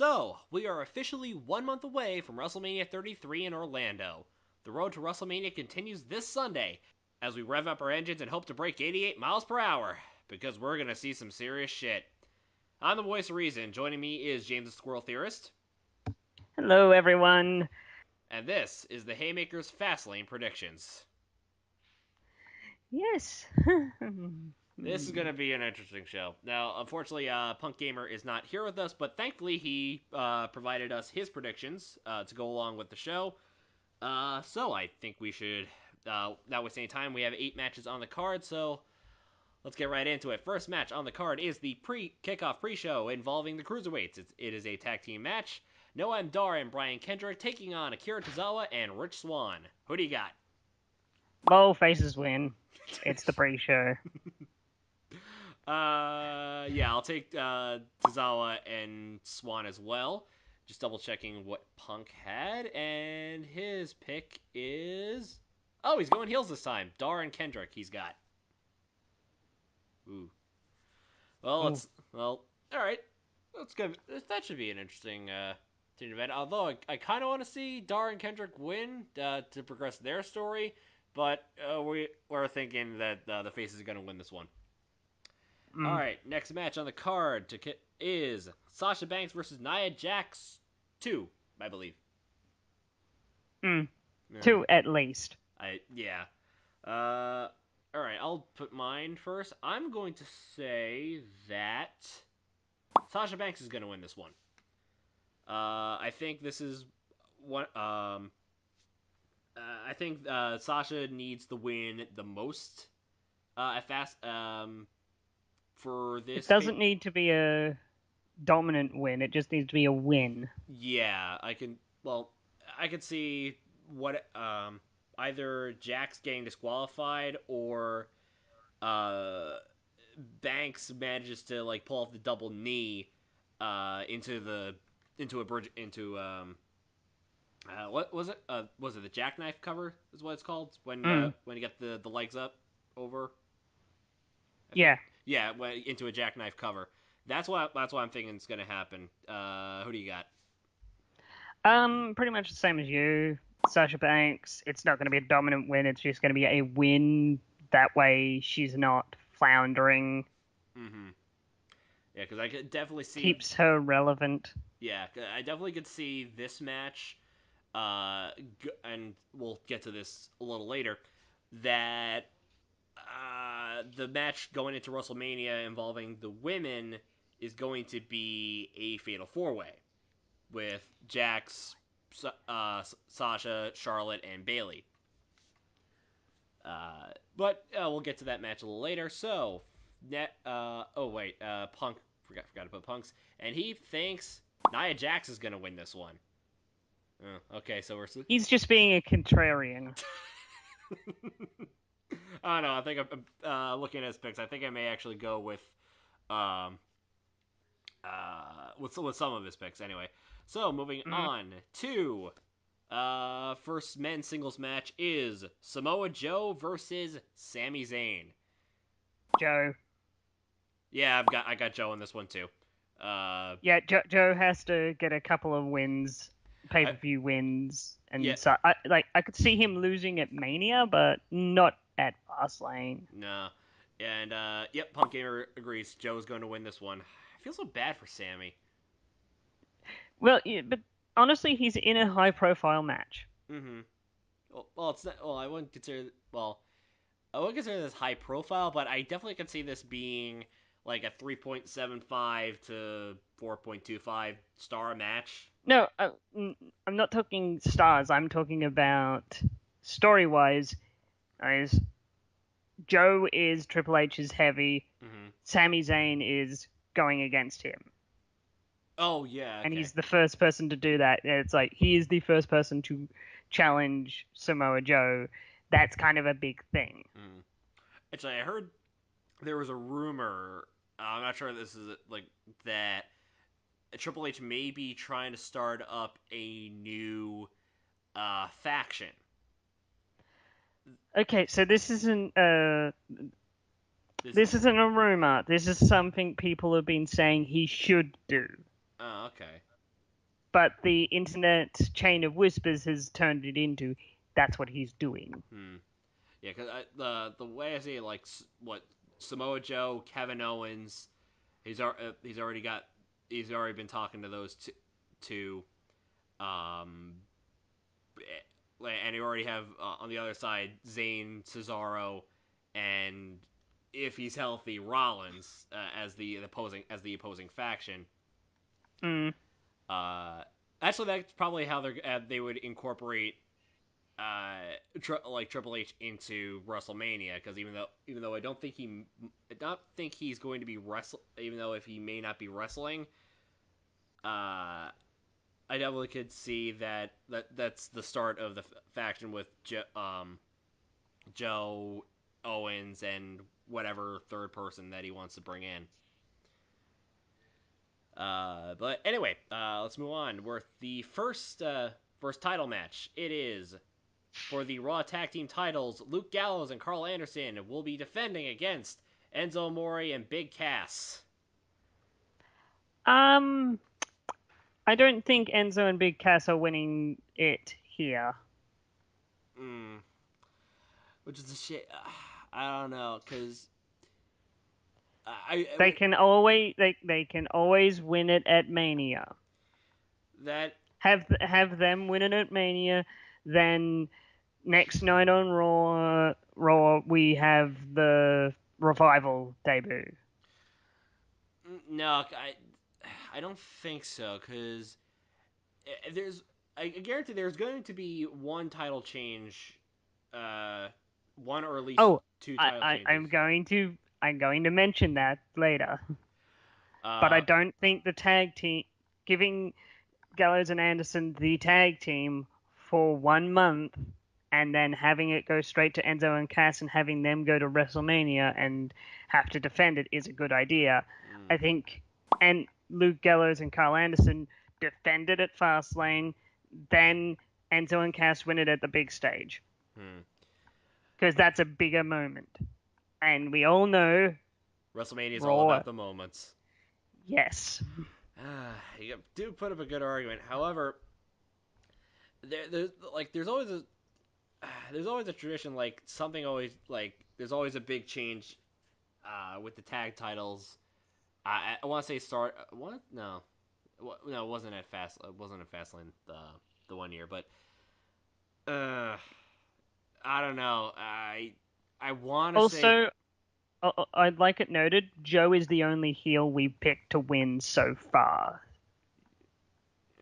So, we are officially 1 month away from WrestleMania 33 in Orlando. The road to WrestleMania continues this Sunday as we rev up our engines and hope to break 88 miles per hour, because we're gonna see some serious shit. I'm the voice of reason. Joining me is James the Squirrel Theorist. Hello, everyone. And this is the Haymakers Fastlane predictions. Yes. This is going to be an interesting show. Now, unfortunately, Punk Gamer is not here with us, but thankfully he provided us his predictions to go along with the show. So I think we should, not wasting any time, we have 8 matches on the card, so let's get right into it. First match on the card is the kickoff pre-show involving the Cruiserweights. It is a tag team match. Noam Dar and Brian Kendrick taking on Akira Tozawa and Rich Swann. Who do you got? Bold faces win. It's the pre-show. Yeah, I'll take Tozawa and Swan as well. Just double checking what Punk had, and his pick is. Oh, he's going heels this time. Dar and Kendrick, he's got. Ooh. Well, Ooh. All right. That's good. That should be an interesting event. Although I kind of want to see Dar and Kendrick win to progress their story, but we're thinking that the faces are going to win this one. All Mm. right, next match on the card is Sasha Banks versus Nia Jax 2, I believe. Mm. Yeah. Two at least. Yeah. Uh, all right, I'll put mine first. I'm going to say that Sasha Banks is going to win this one. I think this is what I think Sasha needs the win the most at fast for It this doesn't need to be a dominant win. It just needs to be a win. Yeah, I can. Well, I could see what either Jax getting disqualified or uh, Banks manages to like pull off the double knee into a bridge into what was it? Was it the jackknife cover? Is what it's called Mm. when you get the legs up over. I think Yeah. yeah, into a jackknife cover. That's what I'm thinking is going to happen. Who do you got? Pretty much the same as you. Sasha Banks. It's not going to be a dominant win. It's just going to be a win. That way, she's not floundering. Mm-hmm. Yeah, because I could definitely see. Keeps her relevant. Yeah, I definitely could see this match, and we'll get to this a little later. That the match going into WrestleMania involving the women is going to be a fatal four way with Jax, Sasha, Charlotte, and Bayley. But we'll get to that match a little later. So, Punk forgot to put Punk's, and he thinks Nia Jax is gonna win this one. Okay, so we're. He's just being a contrarian. I don't know. I think I'm looking at his picks. I think I may actually go um with some of his picks anyway. So moving Mm. on to first men's singles match is Samoa Joe versus Sami Zayn. Joe. Yeah, I got Joe in this one too. Yeah, Joe has to get a couple of wins, pay I, per view wins, yeah, and so I could see him losing at Mania, but not at Fastlane. no, and yep, Punk Gamer agrees. Joe's going to win this one. I feel so bad for Sammy. Well, yeah, but honestly, he's in a high profile match. Mm-hmm. Well, it's not. Well, I wouldn't consider. Well, I wouldn't consider this high profile, but I definitely could see this being like a 3.75 to 4.25 star match. No, I'm not talking stars. I'm talking about story wise. As Joe is Triple H's heavy, Mm-hmm. Sami Zayn is going against him. Oh yeah, And okay. he's the first person to do that. It's like he is the first person to challenge Samoa Joe. That's kind of a big thing. Mm. Actually, I heard there was a rumor. I'm not sure if this is like that. Triple H may be trying to start up a new faction. Okay, so This. this isn't a rumor. This is something people have been saying he should do. Oh, okay. but the internet chain of whispers has turned it into that's what he's doing. Yeah, because the way I see it, like what Samoa Joe, Kevin Owens, he's already been talking to those two, um, and you already have on the other side Zayn, Cesaro, and if he's healthy, Rollins as the opposing faction. Mm. Actually, that's probably how they would incorporate like Triple H into WrestleMania, because even though I don't think he's going to be even though if he may not be wrestling, I definitely could see that's the start of the faction with Joe, Owens, and whatever third person that he wants to bring in. But anyway, let's move on. We're the first title match. It is for the Raw Tag Team titles. Luke Gallows and Carl Anderson will be defending against Enzo Amore and Big Cass. Um, I don't think Enzo and Big Cass are winning it here. Which is a shit. I don't know, because I They can always win it at Mania. that Have them win it at Mania, then next night on Raw we have the Revival debut. no, I don't think so, because I guarantee there's going to be one title change, uh, one or at least Oh, two I, title I changes. I'm going to mention that later. But I Uh, don't think the tag team giving Gallows and Anderson the tag team for 1 month and then having it go straight to Enzo and Cass and having them go to WrestleMania and have to defend it is a good idea. I think, and Luke Gallows and Carl Anderson defended at Fastlane, then Enzo and Cass win it at the big stage because that's a bigger moment. And we all know WrestleMania is all Raw, about the moments. yes. You do put up a good argument. However, there's always a tradition, like something always, like there's always a big change with the tag titles. I want to say start what no, it wasn't at Fastlane the 1 year, but uh I don't know. I want to say Also, I'd like it noted, Joe is the only heel we picked to win so far.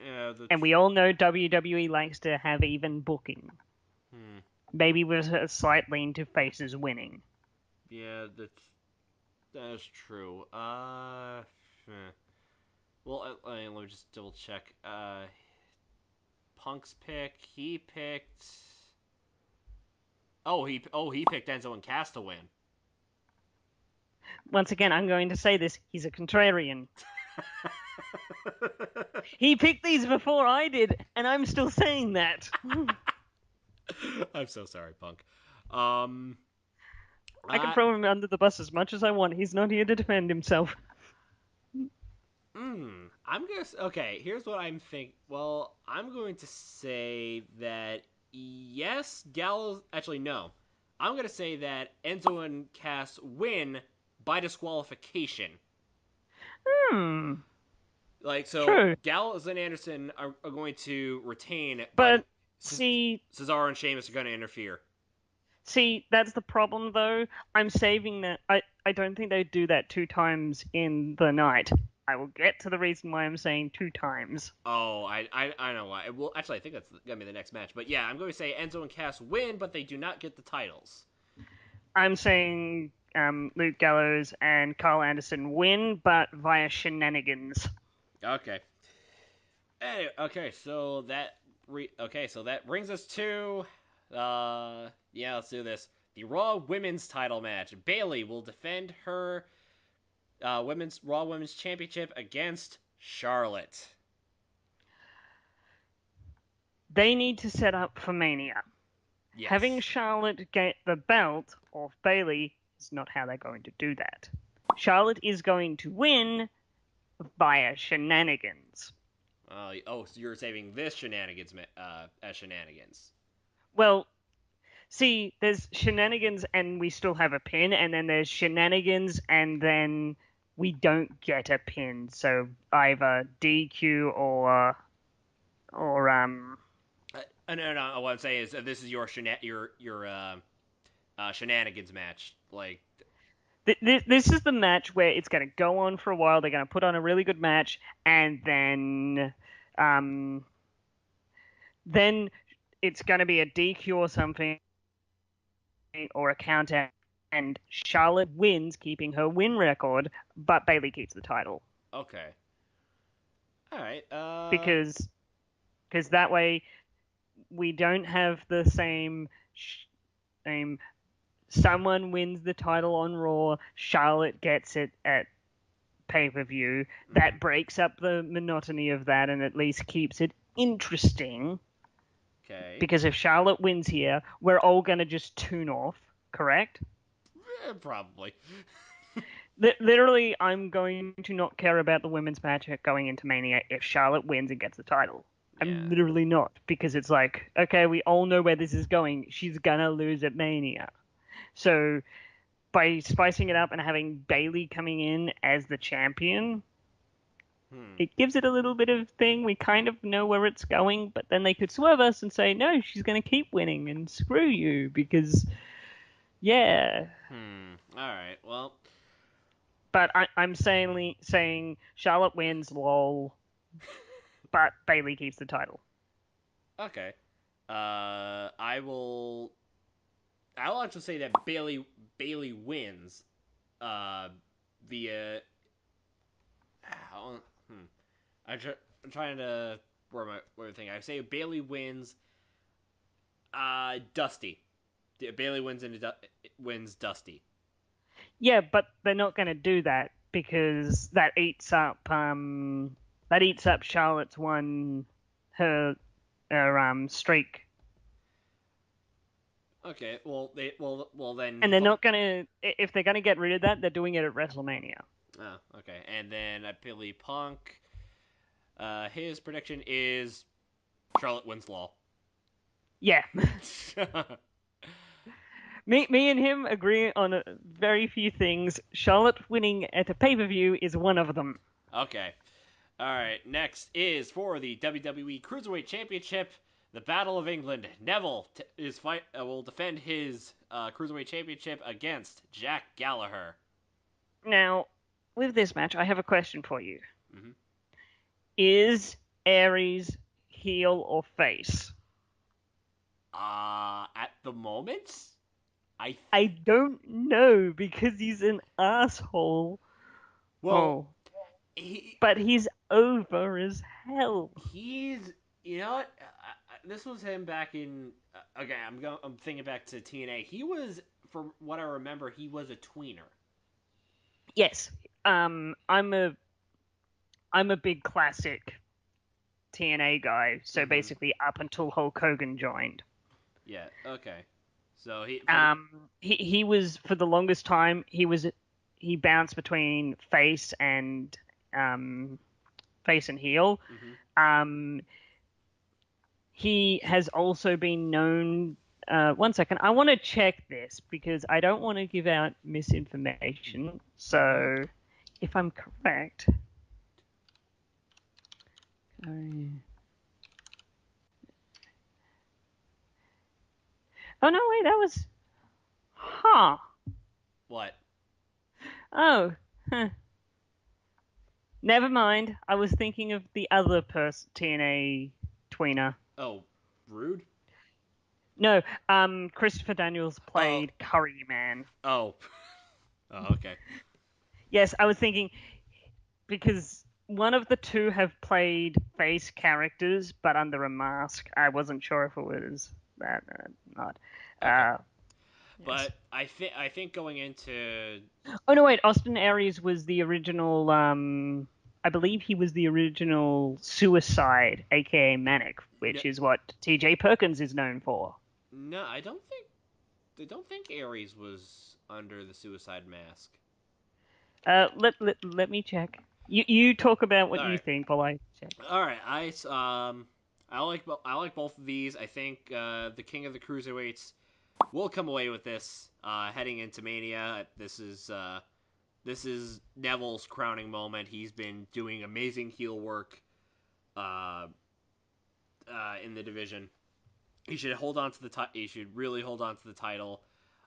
yeah, And we all know WWE likes to have even booking. Maybe with a slight lean to faces winning. yeah, that's true. Well, let me just double check. Punk's pick. He picked. He picked Enzo and Cass to win. Once again, I'm going to say this, he's a contrarian. He picked these before I did, and I'm still saying that. I'm so sorry, Punk. I can throw him under the bus as much as I want. He's not here to defend himself. I'm gonna okay. Here's what I'm think. Well, I'm going to say that yes, Gallows. Actually, no. I'm gonna say that Enzo and Cass win by disqualification. Hmm. Like, so True. Gallows and Anderson are going to retain, but But see, Cesaro and Sheamus are going to interfere. that's the problem though. I'm saving that. I don't think they do that 2 times in the night. I will get to the reason why I'm saying 2 times. Oh, I know why. Well, actually, I think that's gonna be the next match. But yeah, I'm going to say Enzo and Cass win, but they do not get the titles. I'm saying Luke Gallows and Carl Anderson win, but via shenanigans. Okay. Anyway, so that brings us to let's do this. The Raw Women's Title match. Bayley will defend her women's Raw Women's Championship against Charlotte. They need to set up for Mania. Having Yes. Charlotte get the belt off Bayley is not how they're going to do that. Charlotte is going to win via shenanigans. So you're saving this shenanigans as shenanigans. Well, see, there's shenanigans and we still have a pin, and then there's shenanigans and then we don't get a pin. So either DQ or. No. What I'm saying is this is your shenanigans match. Like, This is the match where it's going to go on for a while. They're going to put on a really good match, and then it's going to be a DQ or something, or a count out, and Charlotte wins, keeping her win record, but Bayley keeps the title okay, all right. because that way we don't have the same. Someone wins the title on Raw, Charlotte gets it at pay-per-view. That breaks up the monotony of that and at least keeps it interesting. Okay. Because if Charlotte wins here, we're all going to just tune off, correct? Probably. Literally, I'm going to not care about the women's match going into Mania if Charlotte wins and gets the title. Yeah. I'm literally not, because it's like, okay, we all know where this is going. She's going to lose at Mania. So by spicing it up and having Bayley coming in as the champion, it gives it a little bit of thing. We kind of know where it's going, but then they could swerve us and say, no, she's going to keep winning and screw you because, yeah. All right. Well. But I'm saying Charlotte wins, lol, but Bayley keeps the title. Okay. I will. I'll actually say that Bayley wins. Via. I'm trying to word my thing. I say Bayley wins. Dusty. Bayley wins Dusty. Yeah, but they're not going to do that because that eats up Charlotte's her streak. Okay, well then. And they're not gonna. If they're gonna get rid of that, they're doing it at WrestleMania. Oh, okay. And then Billy Punk, his prediction is Charlotte wins Law. Yeah. Me and him agree on very few things. Charlotte winning at a pay-per-view is one of them. Okay. All right. Next is for the WWE Cruiserweight Championship, the Battle of England. Neville will defend his Cruiserweight Championship against Jack Gallagher. Now, with this match, I have a question for you. Mm-hmm. Is Aries heel or face? At the moment, I don't know because he's an asshole. Well, but he's over as hell. He's, you know what? This was him back in. Okay, I'm thinking back to TNA. He was, from what I remember, he was a tweener. Yes, I'm a big classic TNA guy. So basically, up until Hulk Hogan joined. Yeah. Okay. So he was, for the longest time, he bounced between face and heel. Mm-hmm. He has also been known. One second, I want to check this because I don't want to give out misinformation. So, if I'm correct. Oh no, wait, that was. Huh. What? Oh. Huh. Never mind. I was thinking of the other TNA tweener. Oh, Rude? No, Christopher Daniels played Curry Man. Oh. Oh, okay. Yes, I was thinking because one of the two have played face characters, but under a mask. I wasn't sure if it was that or not. Okay. Yes. But I think going into. Oh no, wait. Austin Aries was the original. I believe he was the original Suicide, aka Manic, which is what T.J. Perkins is known for. No, I don't think Aries was under the Suicide Mask. Let me check. You talk about what you think while I All right, I like both of these. I think the King of the Cruiserweights will come away with this heading into Mania. This is Neville's crowning moment. He's been doing amazing heel work uh, in the division. He should hold on to the he should really hold on to the title.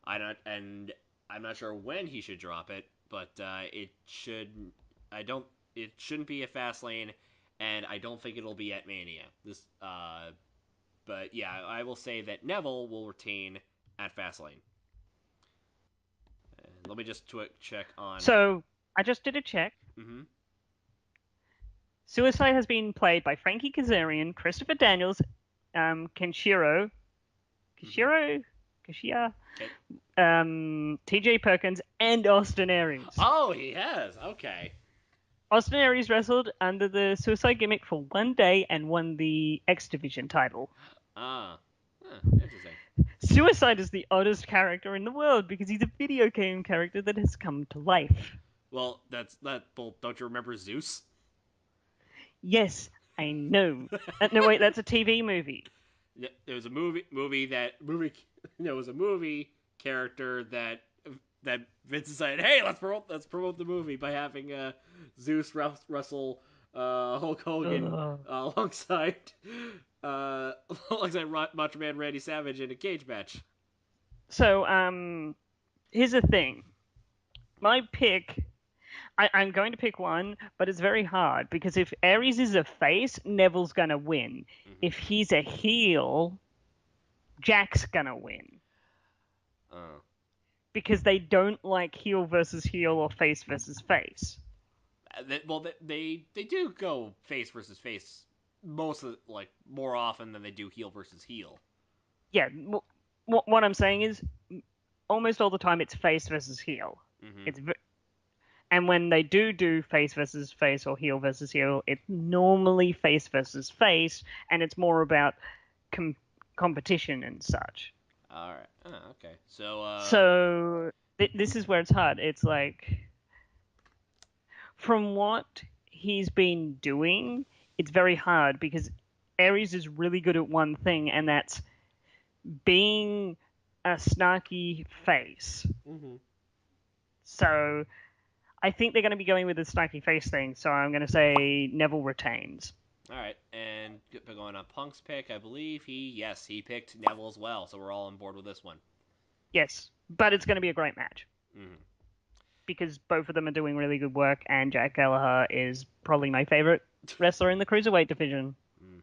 I'm not sure when he should drop it, but it should. I don't. It shouldn't be at Fastlane, and I don't think it'll be at Mania. But yeah, I will say that Neville will retain at Fastlane. And let me just check on. So I just did a check. Mm-hmm. Suicide has been played by Frankie Kazarian, Christopher Daniels, Kenshiro, Mm-hmm. Kishiro, Kishia, Okay. T.J. Perkins, and Austin Aries. Oh, he has. Okay. Austin Aries wrestled under the Suicide gimmick for 1 day and won the X Division title. Interesting. Suicide is the oddest character in the world because he's a video game character that has come to life. Well, that's that. Well, don't you remember Zeus? Yes, I know. No, wait, that's a TV movie. It was a movie that movie. It was a movie character that Vince decided, hey, let's promote the movie by having Zeus wrestle Hulk Hogan Ugh. alongside alongside Macho Man Randy Savage in a cage match. So, here's the thing. My pick, I'm going to pick one, but it's very hard because if Aries is a face, Neville's gonna win. Mm-hmm. If he's a heel, Jack's gonna win. Uh, Because they don't like heel versus heel or face versus face. they do go face versus face most of like more often than they do heel versus heel. Yeah, what I'm saying is almost all the time it's face versus heel. Mm-hmm. It's and when they do face versus face or heel versus heel, it's normally face versus face, and it's more about competition and such. All right. Okay. So this is where it's hard. It's like from what he's been doing, it's very hard because Aries is really good at one thing, and that's being a snarky face. Mm-hmm. So I think they're going to be going with the snarky face thing. So I'm going to say Neville retains. All right, and going on Punk's pick, I believe he picked Neville as well, so we're all on board with this one. Yes, but it's going to be a great match Mm-hmm. because both of them are doing really good work, and Jack Gallagher is probably my favorite wrestler in the cruiserweight division. Mm.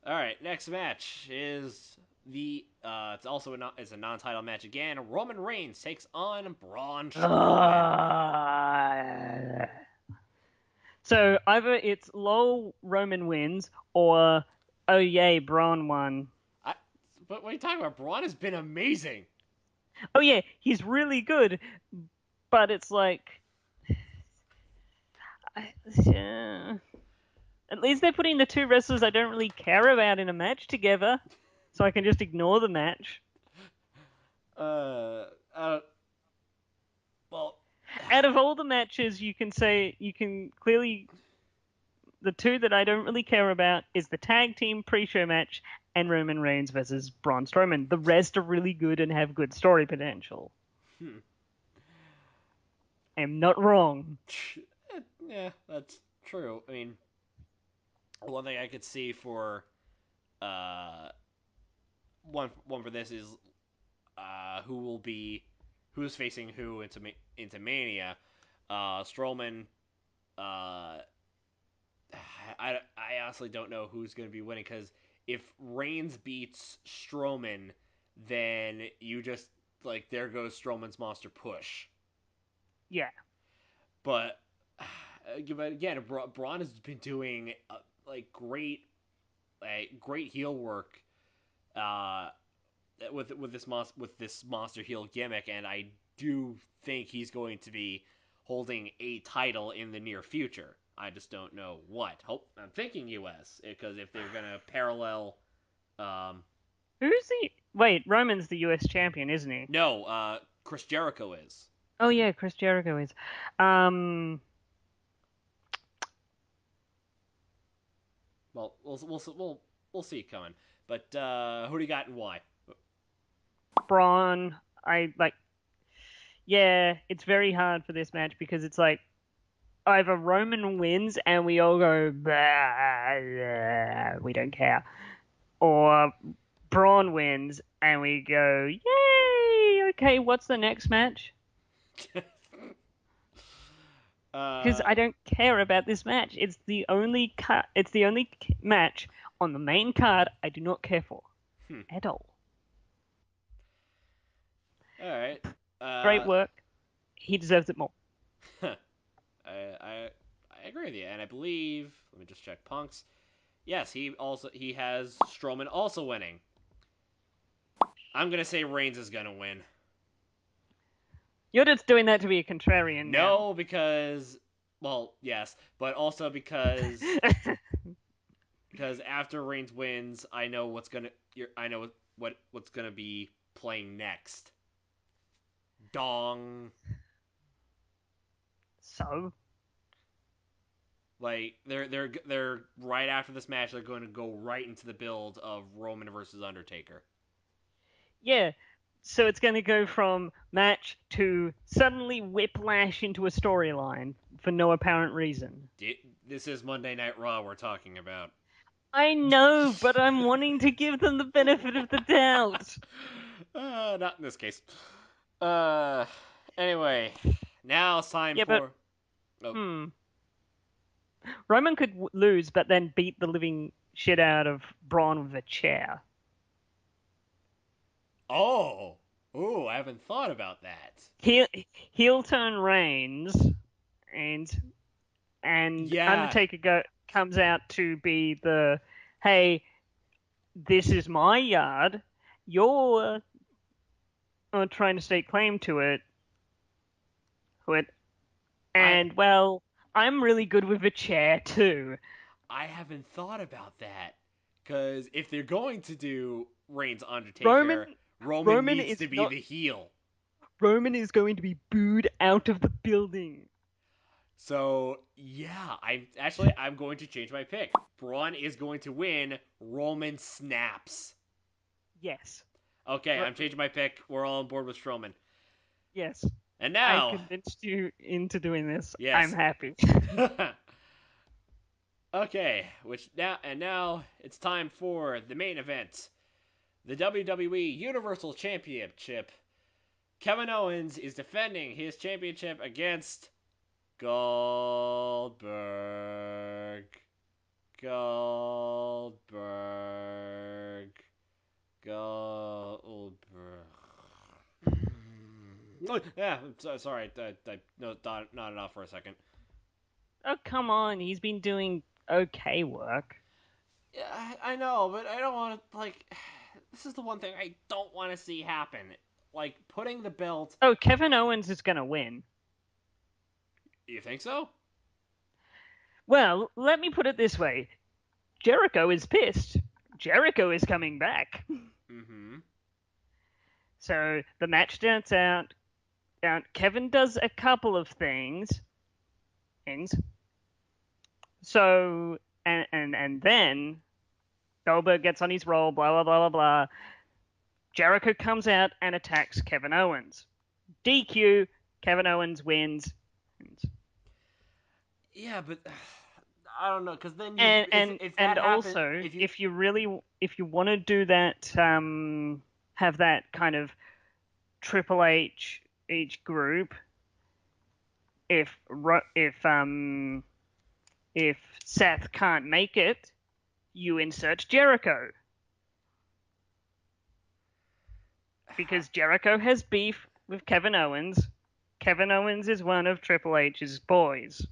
All right, next match is the it's also it's a non-title match again. Roman Reigns takes on Braun Strowman. So either it's lol Roman wins or oh yay Braun won. But what are you talking about? Braun has been amazing. Oh yeah, he's really good, but it's like at least they're putting the two wrestlers I don't really care about in a match together, so I can just ignore the match. Uh, uh well, Out of all the matches, you can clearly the two that I don't really care about is the tag team pre-show match and Roman Reigns versus Braun Strowman. The rest are really good and have good story potential. hmm. I am not wrong. Yeah, that's true. I mean, one thing I could see for uh one for this is who will be who's facing who into Mania. Strowman. Uh, I honestly don't know who's going to be winning because if Reigns beats Strowman, then you just like there goes Strowman's monster push. Yeah. But again, Braun has been doing like great heel work uh, with this monster heel gimmick, and I do think he's going to be holding a title in the near future. I just don't know what. I'm thinking U.S. because if they're gonna parallel, um, Who's the wait? Roman's the U.S. champion, isn't he? no, Chris Jericho is. Oh yeah, Chris Jericho is. Um, well, we'll see it coming. But who do you got and why? Braun, I like. Yeah, it's very hard for this match because it's like either Roman wins and we all go, bah, bah, we don't care, or Braun wins and we go, yay! Okay, what's the next match? Because uh, I don't care about this match. It's the only match on the main card I do not care for hmm. at all. All right. Great Uh, work. He deserves it more. I, I I agree with you, and I believe. Let me just check Punk's. Yes, he has Strowman also winning. I'm gonna say Reigns is gonna win. You're just doing that to be a contrarian now. No, because well, yes, but also because after Reigns wins, I know I know what's gonna be playing next. Dong. So, Like they're right after this match, they're going to go right into the build of Roman versus Undertaker. yeah. So it's going to go from match to suddenly whiplash into a storyline for no apparent reason. This is Monday Night Raw we're talking about. I know, but I'm wanting to give them the benefit of the doubt. Not in this case. Uh, anyway, now it's time Yeah, but for. Oh, hmm. Roman could lose, but then beat the living shit out of Braun with a chair. oh, ooh! I haven't thought about that. Heel, heel turn Reigns, and Yeah, Undertaker comes out to be the, hey, this is my yard. You're trying to stake claim to it, I and well, I'm really good with a chair too. I haven't thought about that because if they're going to do Reigns Roman Undertaker, Roman Roman needs is to be not the heel. Roman is going to be booed out of the building. So yeah, I'm going to change my pick. Braun is going to win. Roman snaps. Yes. Okay, I'm changing my pick. We're all on board with Strowman. Yes. And I now, convinced you into doing this. I'm yes. happy. Okay, now it's time for the main event. The WWE Universal Championship. Kevin Owens is defending his championship against Goldberg. Goldberg. Goldberg. Yeah, I'm sorry. No, not enough for a second. Oh, come on. He's been doing okay work. Yeah, I know, but I don't want to like. This is the one thing I don't want to see happen. Like putting the belt. Oh, Kevin Owens is going to win. You think so? Well, let me put it this way. Jericho is pissed. Jericho is coming back. Mm-hmm. So the match starts out. Kevin does a couple of things. Things. So and then Goldberg gets on his roll. Blah blah blah blah blah. Jericho comes out and attacks Kevin Owens. DQ. Kevin Owens wins. Yeah, but I don't know, because then you And and if that and happens, also, if you if you want to do that, have that kind of Triple H each group. If if Seth can't make it, you insert Jericho because Jericho has beef with Kevin Owens. Kevin Owens is one of Triple H's boys.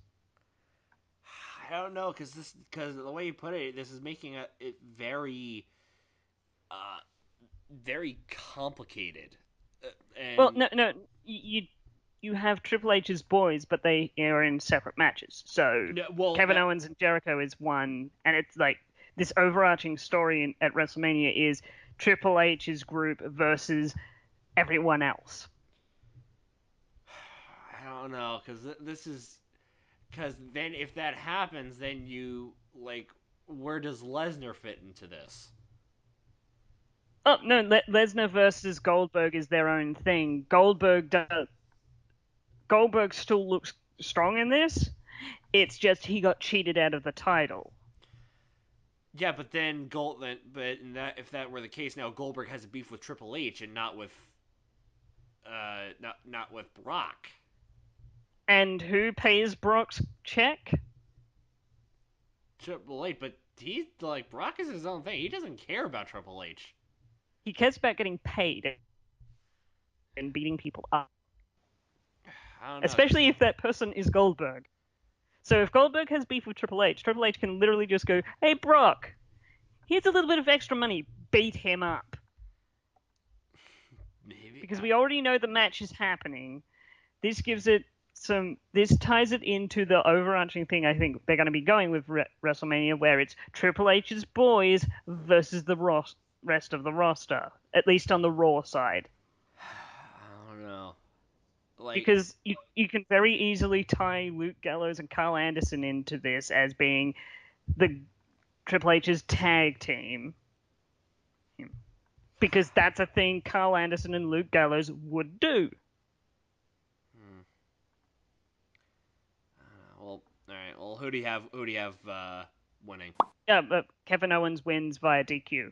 I don't know, because the way you put it, this is making it uh very complicated, Well, and no, you have Triple H's boys, but they are in separate matches. So no, well Kevin that Owens and Jericho is one, and it's like this overarching story at WrestleMania is Triple H's group versus everyone else. I don't know, because this is because then if that happens, then you like where does Lesnar fit into this? Oh no, Lesnar versus Goldberg is their own thing. Goldberg still looks strong in this. It's just he got cheated out of the title. Yeah, but then but if that were the case, now Goldberg has a beef with Triple H and not with Brock. And who pays Brock's check? Triple H, but he like Brock is his own thing. He doesn't care about Triple H. He cares about getting paid and beating people up, I don't know. especially if that person is Goldberg. So if Goldberg has beef with Triple H can literally just go, "Hey Brock, here's a little bit of extra money, beat him up," Maybe. because we already know the match is happening. This gives it this ties it into the overarching thing I think they're going to be going with WrestleMania, where it's Triple H's boys versus the rest of the roster, at least on the Raw side. I don't know. Like, Because you can very easily tie Luke Gallows and Carl Anderson into this as being the Triple H's tag team. Because that's a thing Carl Anderson and Luke Gallows would do. hmm, well, all right. Well, who do you have? Who do you have winning? Yeah, but Kevin Owens wins via DQ.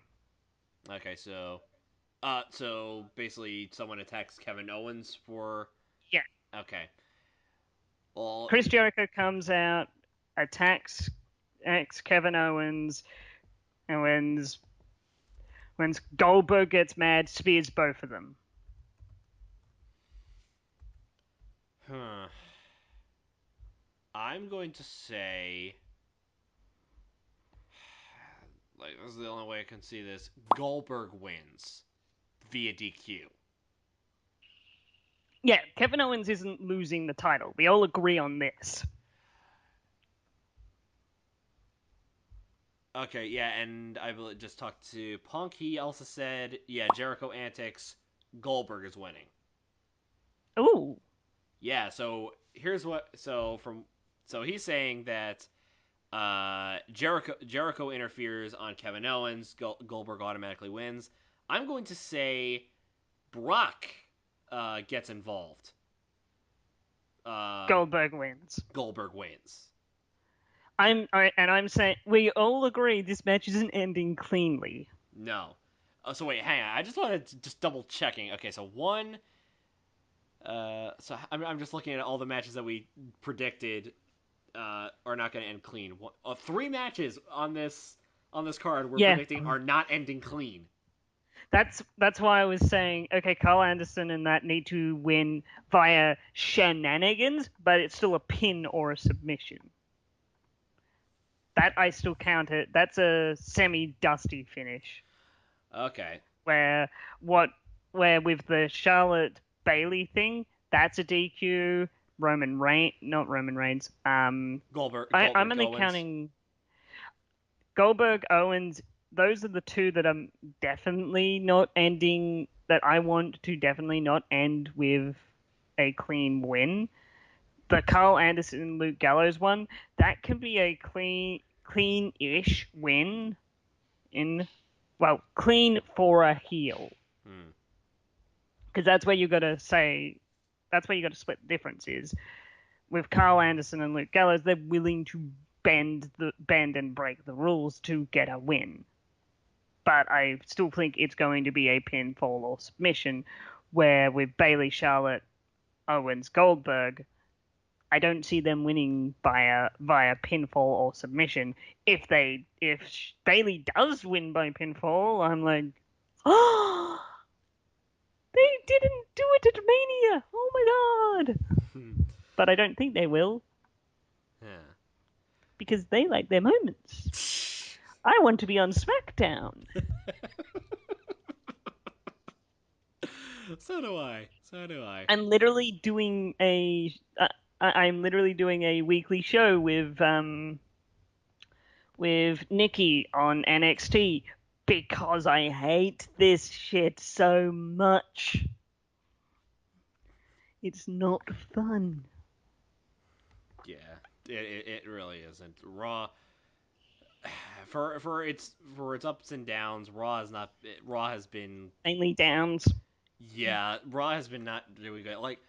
Okay, so basically, someone attacks Kevin Owens for. Yeah. Okay. Well, Chris Jericho comes out, attacks Kevin Owens, and when Goldberg gets mad, spears both of them. huh. I'm going to say, like, this is the only way I can see this. Goldberg wins via DQ. Yeah, Kevin Owens isn't losing the title. We all agree on this. Okay, yeah, and I just talked to Punk. He also said, yeah, Jericho antics, Goldberg is winning. Ooh, Yeah, so here's what. So he's saying that Jericho interferes on Kevin Owens. Goldberg automatically wins. I'm going to say Brock gets involved. Uh, Goldberg wins. Goldberg wins. I'm saying we all agree this match isn't ending cleanly. No. So wait, hang on. I just wanted to just double checking. Okay, so one. I'm just looking at all the matches that we predicted are not going to end clean. Three matches on this card we're Yeah, predicting are not ending clean. that's why I was saying, okay, Carl Anderson and that need to win via shenanigans, but it's still a pin or a submission. That I still count it. That's a semi-dusty finish. Okay. Where what where with the Charlotte Bailey thing, that's a DQ. Not Roman Reigns. I'm Goldberg only Owens. counting Goldberg, Owens. Those are the two that I'm definitely not ending. That I want to definitely not end with a clean win. The Carl Anderson Luke Gallows one, that can be a clean-ish win in, well, clean for a heel, Hmm. because that's where you got to split the difference is with Carl Anderson and Luke Gallows, they're willing to bend and break the rules to get a win. But I still think it's going to be a pinfall or submission, where with Bailey, Charlotte, Owens, Goldberg, I don't see them winning via pinfall or submission. If Bailey does win by pinfall, I'm like, oh, they didn't do it at Mania. Oh my god! But I don't think they will Yeah. because they like their moments. I want to be on SmackDown. So do I. So do I. I'm literally doing I'm literally doing a weekly show with Nikki on NXT because I hate this shit so much. It's not fun. Yeah. It really isn't. Raw. for its ups and downs, Raw has been Mainly Downs. yeah, Raw has been not doing good. Like,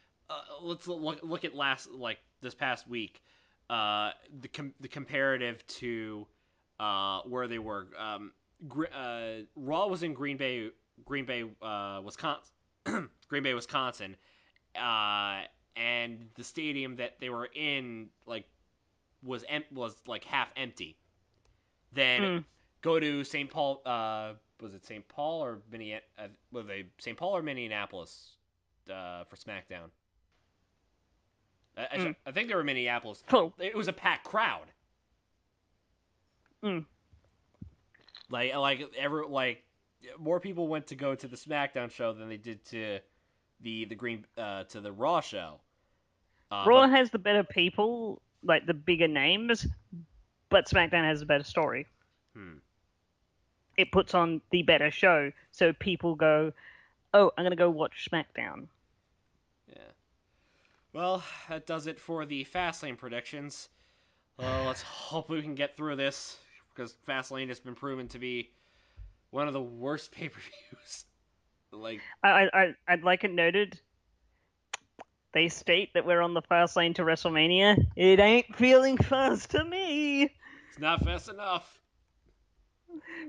let's look at last like this past week, the comparative to where they were. Raw was in Wisconsin, Green Bay, Wisconsin, uh, and the stadium that they were in was like half empty. Then Mm, go to St. Paul. Was it St. Paul or Was they St. Paul or Minneapolis for SmackDown? mm, I think they were Minneapolis. full. It was a packed crowd. Mm. Like more people went to go to the SmackDown show than they did to the Raw show. Raw But has the better people, like the bigger names, but SmackDown has a better story. hmm, It puts on the better show, so people go, "Oh, I'm gonna go watch SmackDown." yeah. Well, that does it for the Fastlane predictions. Let's hope we can get through this because Fastlane has been proven to be one of the worst pay per views. like, I'd like it noted. They state that we're on the fast lane to WrestleMania. It ain't feeling fast to me. it's not fast enough.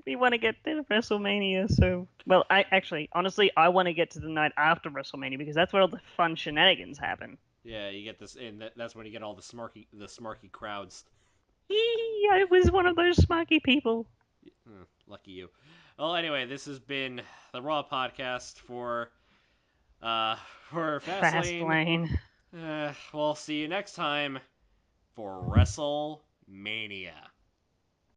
We want to get to WrestleMania, so well. I actually, honestly, I want to get to the night after WrestleMania because that's where all the fun shenanigans happen. Yeah, you get this, and that's when you get all the smarky crowds. Eee, I was one of those smarky people. Lucky you. Well, anyway, this has been the Raw podcast uh for Fast Fastlane. lane. We'll see you next time for WrestleMania.